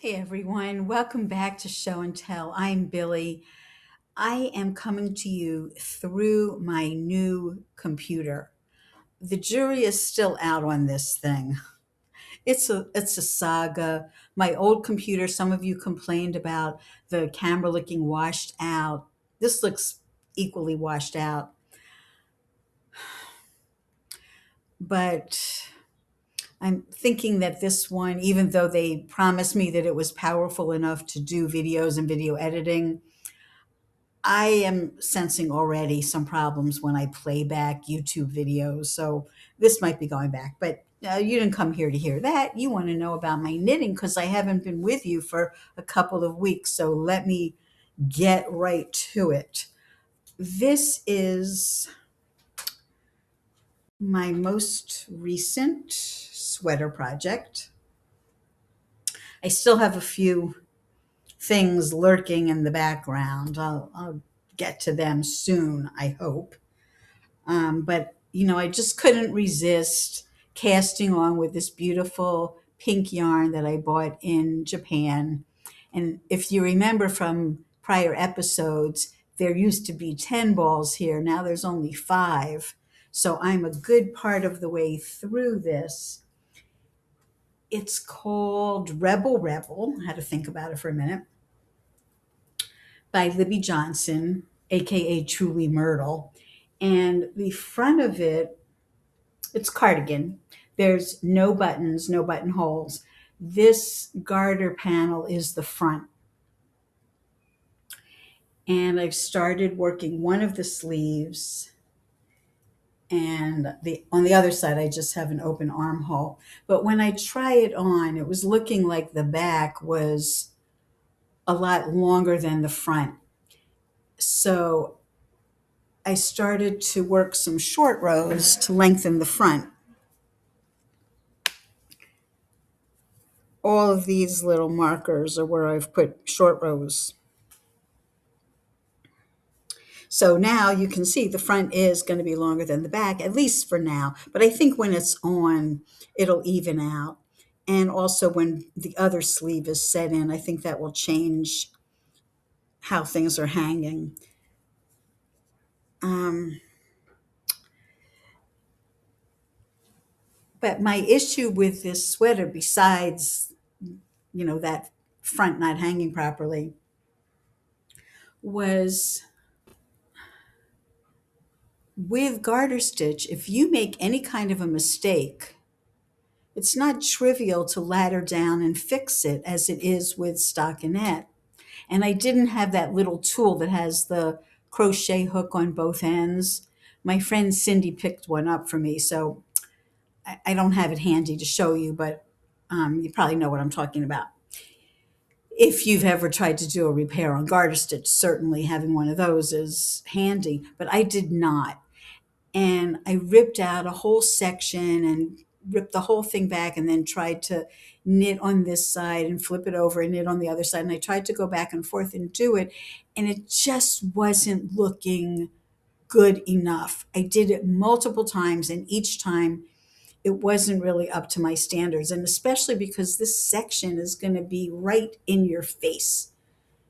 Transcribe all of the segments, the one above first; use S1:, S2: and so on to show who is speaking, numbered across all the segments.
S1: Hey everyone, welcome back to Show and Tell. I'm Billie. I am coming to you through my new computer. The jury is still out on this thing. It's a saga. My old computer, some of you complained about the camera looking washed out. This looks equally washed out, but I'm thinking that this one, even though they promised me that it was powerful enough to do videos and video editing, I am sensing already some problems when I play back YouTube videos. So this might be going back, but you didn't come here to hear that. You want to know about my knitting because I haven't been with you for a couple of weeks. So let me get right to it. This is my most recent sweater project. I still have a few things lurking in the background. I'll get to them soon, I hope. But I just couldn't resist casting on with this beautiful pink yarn that I bought in Japan. And if you remember from prior episodes, there used to be 10 balls here. Now there's only 5. So I'm a good part of the way through this. It's called Rebel Rebel. I had to think about it for a minute. By Libby Johnson, aka Truly Myrtle. And the front of it, it's cardigan. There's no buttons, no buttonholes. This garter panel is the front. And I've started working one of the sleeves, and on the other side I just have an open armhole. But when I try it on, it was looking like the back was a lot longer than the front. So I started to work some short rows to lengthen the front. All of these little markers are where I've put short rows. So now you can see the front is going to be longer than the back, at least for now. But I think when it's on, it'll even out. And also when the other sleeve is set in, I think that will change how things are hanging. Um, but my issue with this sweater, besides, that front not hanging properly, was with garter stitch, if you make any kind of a mistake, it's not trivial to ladder down and fix it as it is with stockinette. And I didn't have that little tool that has the crochet hook on both ends. My friend Cindy picked one up for me, so I don't have it handy to show you, but you probably know what I'm talking about. If you've ever tried to do a repair on garter stitch, certainly having one of those is handy, but I did not. And I ripped out a whole section and ripped the whole thing back and then tried to knit on this side and flip it over and knit on the other side. And I tried to go back and forth and do it, and it just wasn't looking good enough. I did it multiple times, and each time it wasn't really up to my standards. And especially because this section is going to be right in your face.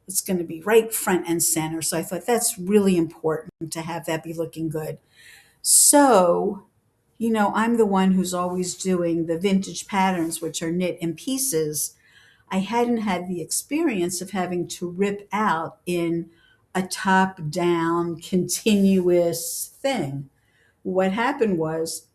S1: It's going to be right front and center. So I thought that's really important to have that be looking good. So, I'm the one who's always doing the vintage patterns, which are knit in pieces. I hadn't had the experience of having to rip out in a top down, continuous thing. What happened was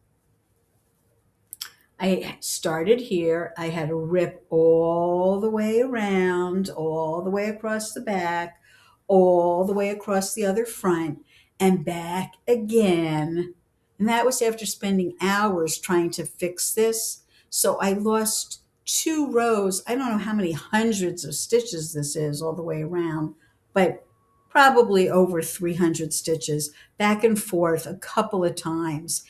S1: I started here. I had to rip all the way around, all the way across the back, all the way across the other front, and back again. And that was after spending hours trying to fix this. So I lost 2 rows. I don't know how many hundreds of stitches this is all the way around, but probably over 300 stitches back and forth a couple of times.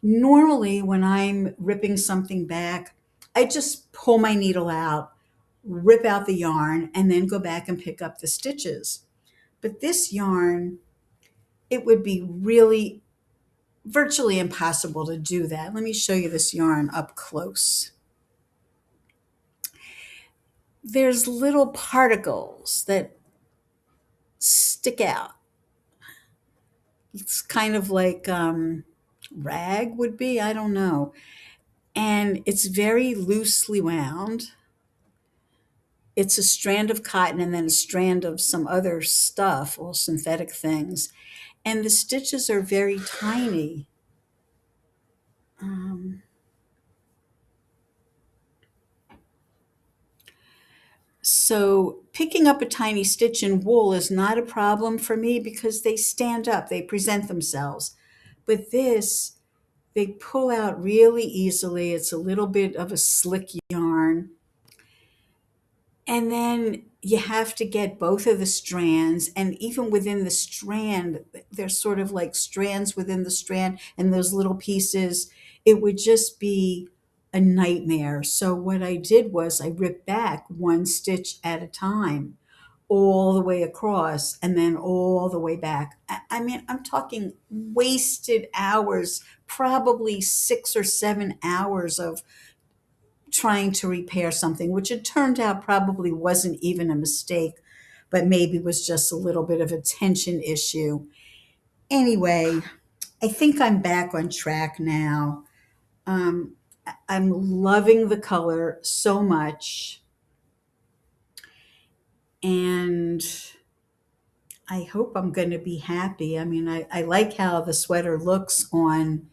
S1: Normally, when I'm ripping something back, I just pull my needle out, rip out the yarn, and then go back and pick up the stitches. But this yarn, it would be really virtually impossible to do that. Let me show you this yarn up close. there's little particles that stick out. It's kind of like rag would be, I don't know. And it's very loosely wound. It's a strand of cotton and then a strand of some other stuff, all synthetic things. And the stitches are very tiny. Um, so picking up a tiny stitch in wool is not a problem for me because they stand up, they present themselves. But this, they pull out really easily. It's a little bit of a slick yarn. And then you have to get both of the strands. And even within the strand, there's sort of like strands within the strand and those little pieces. It would just be a nightmare. So what I did was I ripped back one stitch at a time, all the way across and then all the way back. I mean, I'm talking wasted hours, probably 6 or 7 hours of trying to repair something, which it turned out probably wasn't even a mistake, but maybe was just a little bit of a tension issue. Anyway, I think I'm back on track now. I'm loving the color so much. And I hope I'm going to be happy. I mean, I like how the sweater looks on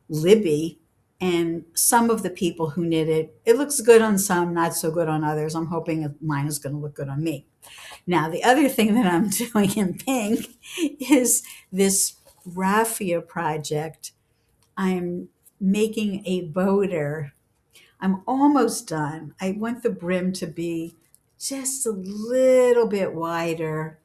S1: Libby and some of the people who knit it. It looks good on some, not so good on others. I'm hoping mine is going to look good on me. Now, the other thing that I'm doing in pink is this Raffia project. I'm making a boater. I'm almost done. I want the brim to be just a little bit wider.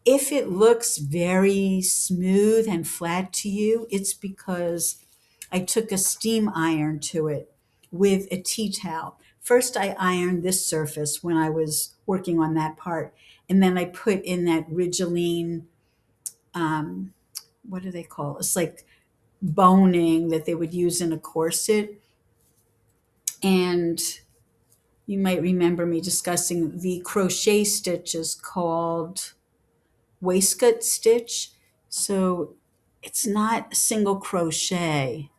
S1: If it looks very smooth and flat to you, it's because I took a steam iron to it with a tea towel. First, I ironed this surface when I was working on that part, and then I put in that Rigiline, um, what do they call it? It's like boning that they would use in a corset. And you might remember me discussing the crochet stitches called waistcoat stitch. So it's not single crochet.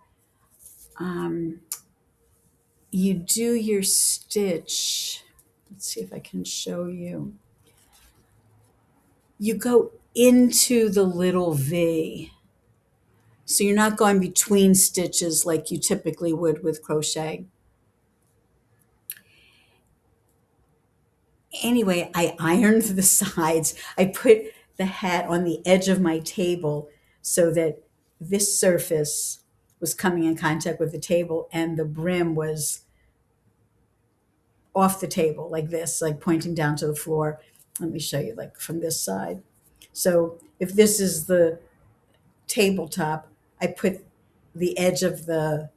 S1: Um, you do your stitch. Let's see if I can show you. You go into the little V. So you're not going between stitches like you typically would with crochet. Anyway, I ironed the sides. I put the hat on the edge of my table so that this surface was coming in contact with the table and the brim was off the table like this, like pointing down to the floor. Let me show you like from this side. So if this is the tabletop, I put the edge of the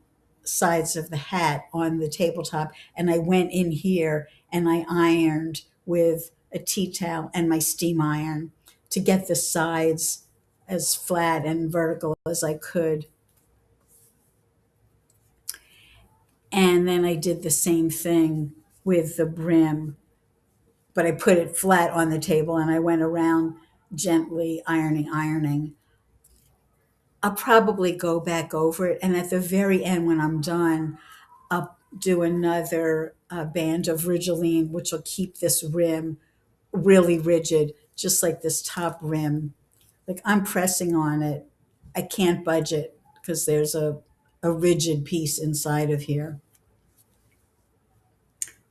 S1: sides of the hat on the tabletop and I went in here and I ironed with a tea towel and my steam iron to get the sides as flat and vertical as I could. And then I did the same thing with the brim, but I put it flat on the table and I went around gently ironing. I'll probably go back over it. And at the very end, when I'm done, I'll do another band of Rigiline, which will keep this rim really rigid, just like this top rim. Like I'm pressing on it. I can't budge it because there's a rigid piece inside of here.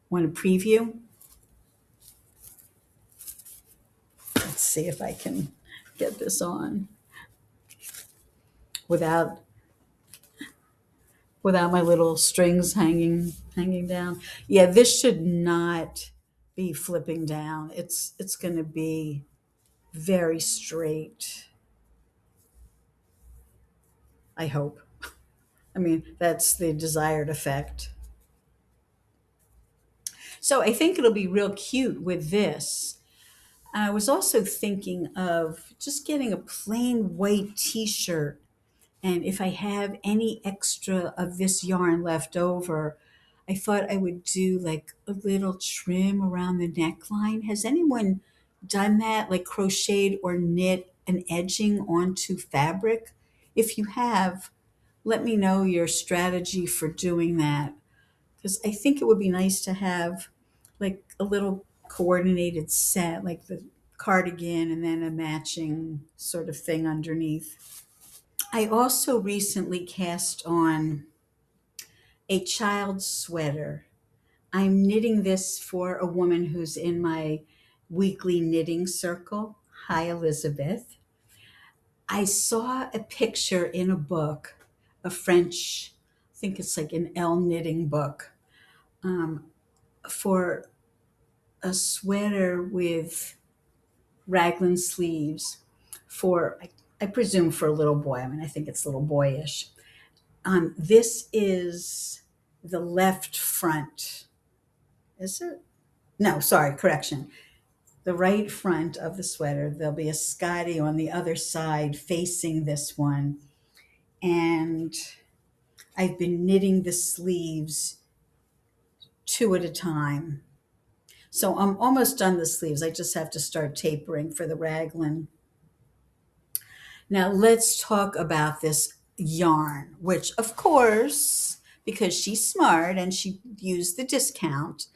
S1: Want to preview? Let's see if I can get this on without my little strings hanging down. Yeah, this should not be flipping down. It's going to be very straight. I hope. I mean, that's the desired effect. So I think it'll be real cute with this. I was also thinking of just getting a plain white t-shirt. And if I have any extra of this yarn left over, I thought I would do like a little trim around the neckline. Has anyone done that, like crocheted or knit an edging onto fabric? If you have, let me know your strategy for doing that, because I think it would be nice to have like a little coordinated set, like the cardigan and then a matching sort of thing underneath. I also recently cast on a child's sweater. I'm knitting this for a woman who's in my weekly knitting circle. Hi, Elizabeth. I saw a picture in a book, a French, I think it's like an L knitting book, um, for a sweater with raglan sleeves for, I presume, for a little boy. I mean, I think it's a little boyish. This is the left front. Is it? No, sorry, correction. The right front of the sweater. There'll be a Scotty on the other side facing this one. And I've been knitting the sleeves two at a time. So I'm almost done the sleeves. I just have to start tapering for the raglan. Now let's talk about this yarn, which of course, because she's smart and she used the discount,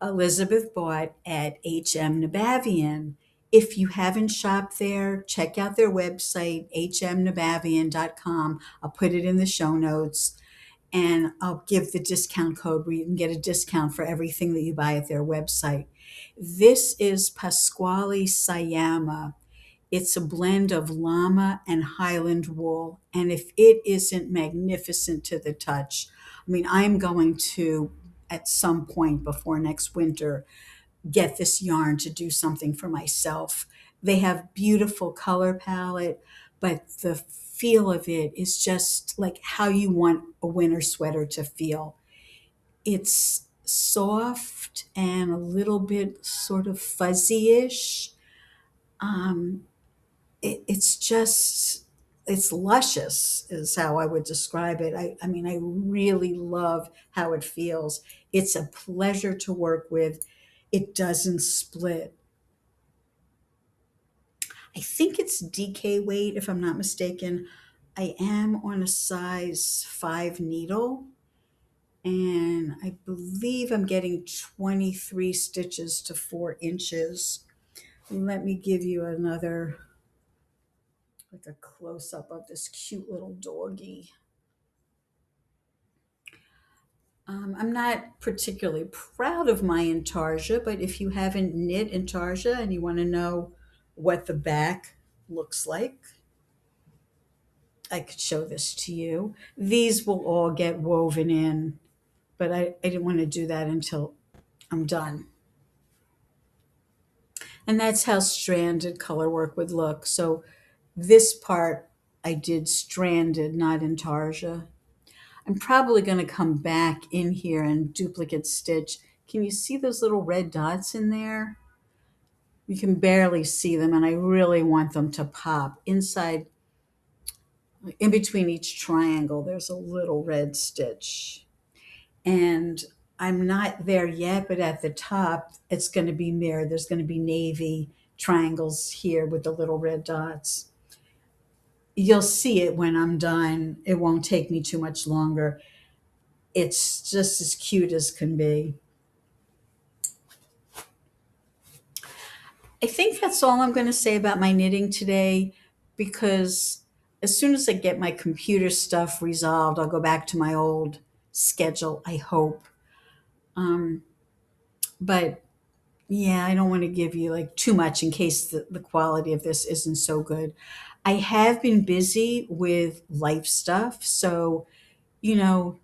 S1: Elizabeth bought at HM Nabavian. If you haven't shopped there, check out their website, hmnabavian.com. I'll put it in the show notes and I'll give the discount code where you can get a discount for everything that you buy at their website. This is Pascuali Sayama. It's a blend of llama and Highland wool. And if it isn't magnificent to the touch, I mean, I'm going to, at some point before next winter, get this yarn to do something for myself. They have beautiful color palette, but the feel of it is just like how you want a winter sweater to feel. It's soft and a little bit sort of fuzzy-ish. Um, it's just, it's luscious is how I would describe it. I mean, I really love how it feels. It's a pleasure to work with. It doesn't split. I think it's DK weight, if I'm not mistaken. I am on a size 5 needle, and I believe I'm getting 23 stitches to 4 inches. Let me give you another, like a close up of this cute little doggy. I'm not particularly proud of my Intarsia, but if you haven't knit Intarsia and you want to know what the back looks like, I could show this to you. These will all get woven in, but I didn't want to do that until I'm done. And that's how stranded colorwork would look. So this part I did stranded, not Intarsia. I'm probably going to come back in here and duplicate stitch. Can you see those little red dots in there? You can barely see them, and I really want them to pop. Inside, in between each triangle, there's a little red stitch. And I'm not there yet, but at the top, it's going to be mirrored. There's going to be navy triangles here with the little red dots. You'll see it when I'm done. It won't take me too much longer. It's just as cute as can be. I think that's all I'm going to say about my knitting today, because as soon as I get my computer stuff resolved, I'll go back to my old schedule, I hope. Um, but yeah, I don't want to give you like too much in case the quality of this isn't so good. I have been busy with life stuff. So, you know,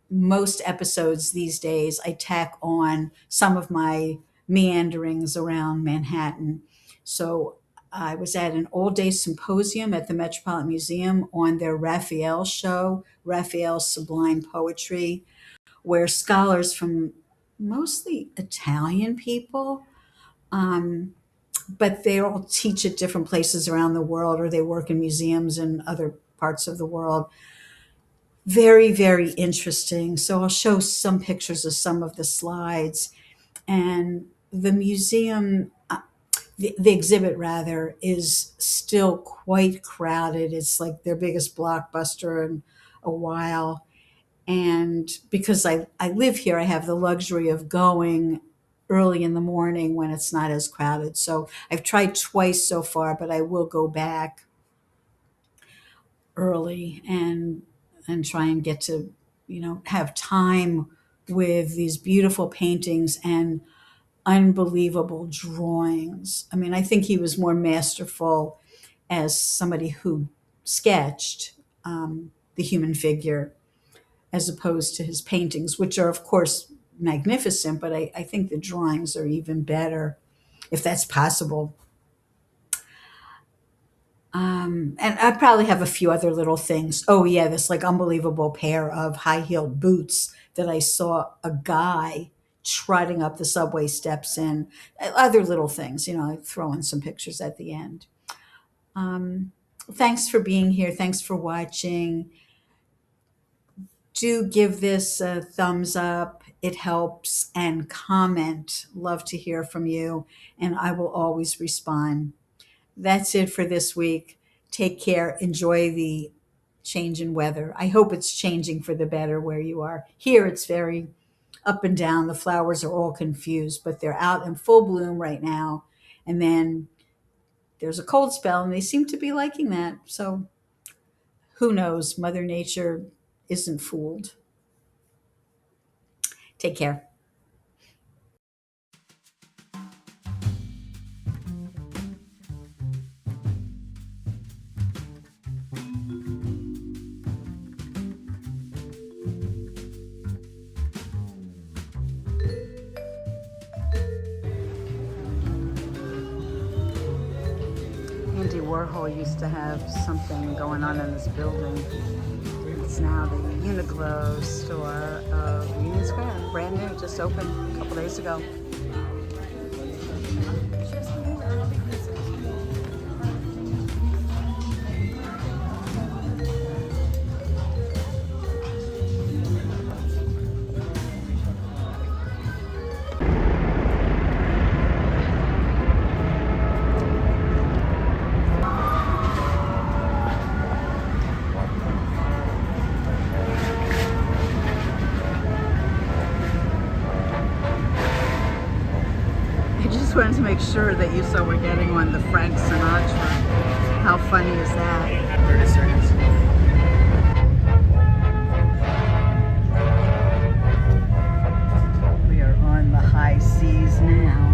S1: most episodes these days, I tack on some of my meanderings around Manhattan. So I was at an all-day symposium at the Metropolitan Museum on their Raphael show, Raphael's Sublime Poetry, where scholars from mostly Italian people, um, but they all teach at different places around the world, or they work in museums in other parts of the world. Very, very interesting. So I'll show some pictures of some of the slides. And the museum, the exhibit rather, is still quite crowded. It's like their biggest blockbuster in a while. And because I live here, I have the luxury of going early in the morning when it's not as crowded. So I've tried twice so far, but I will go back early and try and get to, have time with these beautiful paintings and unbelievable drawings. I mean, I think he was more masterful as somebody who sketched the human figure as opposed to his paintings, which are, of course, magnificent, but I think the drawings are even better, if that's possible. And I probably have a few other little things. Oh, yeah, this like unbelievable pair of high heeled boots that I saw a guy trotting up the subway steps in. Other little things, I throw in some pictures at the end. Thanks for being here. Thanks for watching. Do give this a thumbs up. It helps. And comment. Love to hear from you. And I will always respond. That's it for this week. Take care. Enjoy the change in weather. I hope it's changing for the better where you are. Here it's very up and down. The flowers are all confused, but they're out in full bloom right now. And then there's a cold spell and they seem to be liking that. So who knows? Mother Nature isn't fooled. Take care. Andy Warhol used to have something going on in this building. It's now the Uniqlo store of Union Square. Brand new, just opened a couple days ago. Wanted to make sure that you saw we're getting on the Frank Sinatra. How funny is that?
S2: 30 seconds.
S1: We are on the high seas now.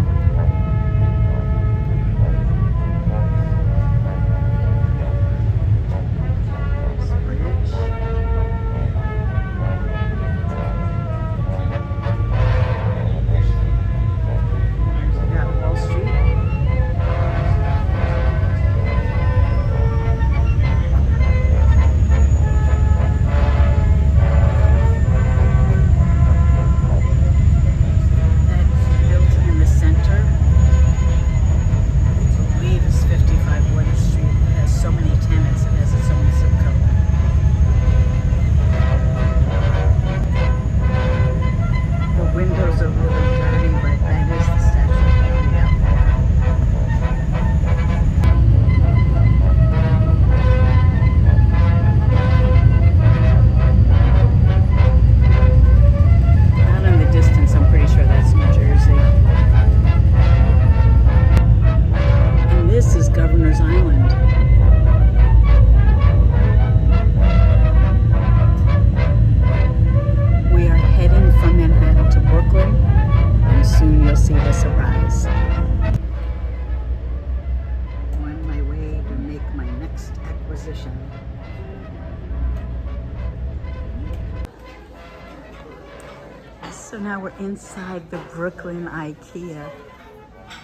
S1: So now we're inside the Brooklyn IKEA.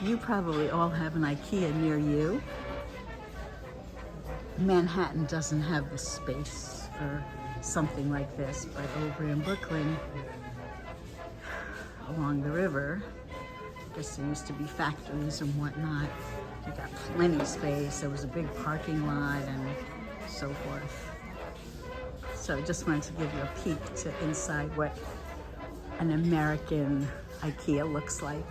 S1: You probably all have an IKEA near you. Manhattan doesn't have the space for something like this, but over in Brooklyn, along the river, I guess there used to be factories and whatnot. You got plenty of space. There was a big parking lot and so forth. So So just wanted to give you a peek to inside what an American IKEA looks like.